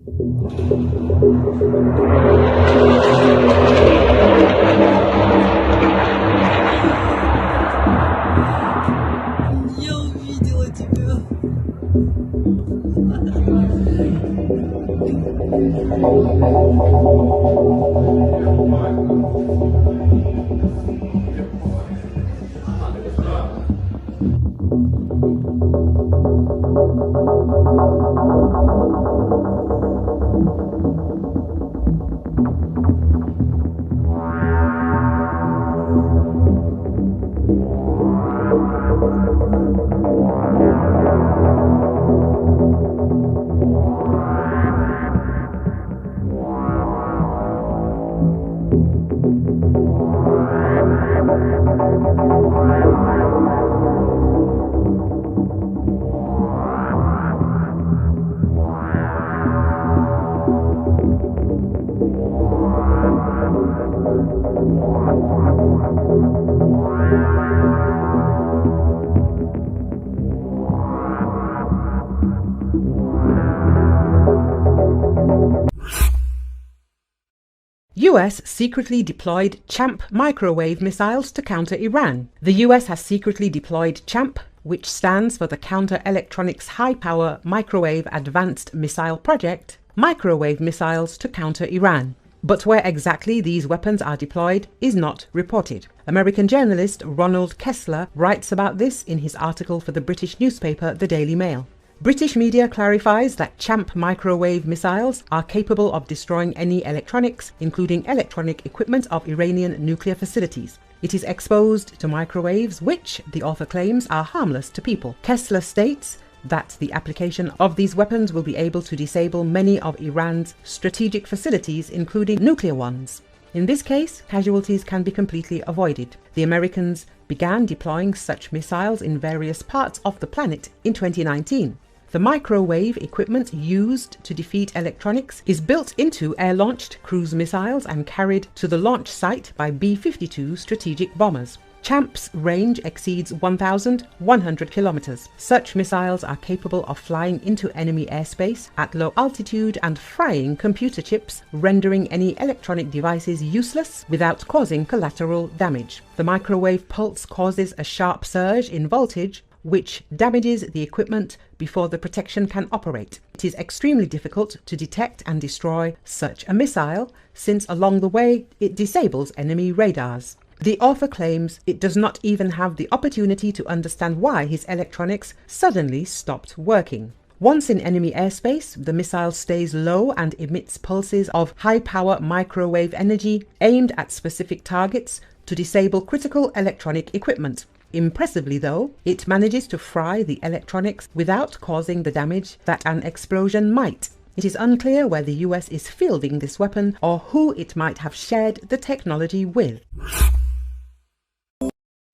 Я увидела тебя. US secretly deployed CHAMP microwave missiles to counter Iran. The US has secretly deployed CHAMP, which stands for the Counter Electronics High Power Microwave Advanced Missile Project, microwave missiles to counter Iran. But where exactly these weapons are deployed is not reported. American journalist Ronald Kessler writes about this in his article for the British newspaper The Daily Mail. British media clarifies that CHAMP microwave missiles are capable of destroying any electronics, including electronic equipment of Iranian nuclear facilities. It is exposed to microwaves which, the author claims, are harmless to people. Kessler states that the application of these weapons will be able to disable many of Iran's strategic facilities, including nuclear ones. In this case, casualties can be completely avoided. The Americans began deploying such missiles in various parts of the planet in 2019. The microwave equipment used to defeat electronics is built into air-launched cruise missiles and carried to the launch site by B-52 strategic bombers. CHAMP's range exceeds 1,100 kilometers. Such missiles are capable of flying into enemy airspace at low altitude and frying computer chips, rendering any electronic devices useless without causing collateral damage. The microwave pulse causes a sharp surge in voltage, which damages the equipment before the protection can operate. It is extremely difficult to detect and destroy such a missile, since along the way it disables enemy radars. The author claims it does not even have the opportunity to understand why his electronics suddenly stopped working. Once in enemy airspace, the missile stays low and emits pulses of high-power microwave energy aimed at specific targets to disable critical electronic equipment. Impressively though, it manages to fry the electronics without causing the damage that an explosion might. It is unclear where the US is fielding this weapon or who it might have shared the technology with.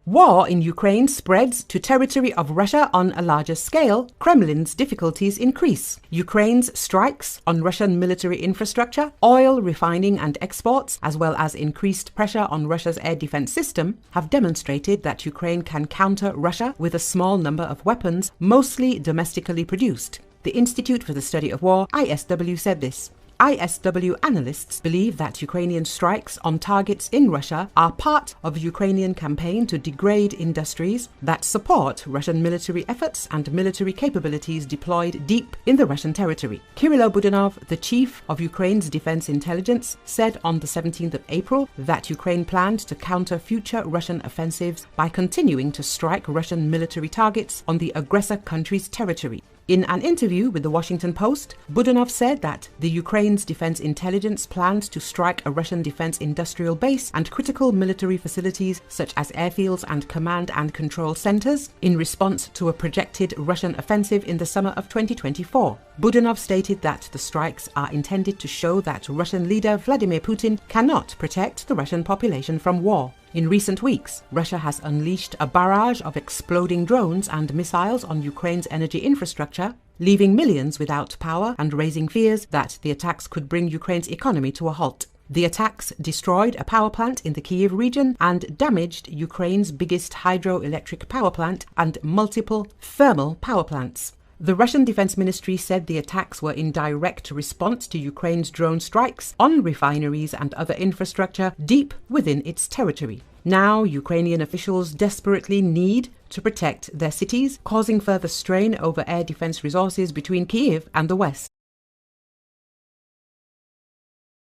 War in Ukraine spreads to territory of Russia on a larger scale. Kremlin's difficulties increase. Ukraine's strikes on Russian military infrastructure, oil refining and exports, as well as increased pressure on Russia's air defense system, have demonstrated that Ukraine can counter Russia with a small number of weapons, mostly domestically produced. The Institute for the Study of War, ISW, said this. ISW analysts believe that Ukrainian strikes on targets in Russia are part of a Ukrainian campaign to degrade industries that support Russian military efforts and military capabilities deployed deep in the Russian territory. Kirill Budanov, the chief of Ukraine's defense intelligence, said on the 17th of April that Ukraine planned to counter future Russian offensives by continuing to strike Russian military targets on the aggressor country's territory. In an interview with the Washington Post, Budanov said that the Ukraine's defense intelligence planned to strike a Russian defense industrial base and critical military facilities such as airfields and command and control centers in response to a projected Russian offensive in the summer of 2024. Budanov stated that the strikes are intended to show that Russian leader Vladimir Putin cannot protect the Russian population from war. In recent weeks, Russia has unleashed a barrage of exploding drones and missiles on Ukraine's energy infrastructure, leaving millions without power and raising fears that the attacks could bring Ukraine's economy to a halt. The attacks destroyed a power plant in the Kyiv region and damaged Ukraine's biggest hydroelectric power plant and multiple thermal power plants. The Russian Defense Ministry said the attacks were in direct response to Ukraine's drone strikes on refineries and other infrastructure deep within its territory. Now, Ukrainian officials desperately need to protect their cities, causing further strain over air defense resources between Kyiv and the West.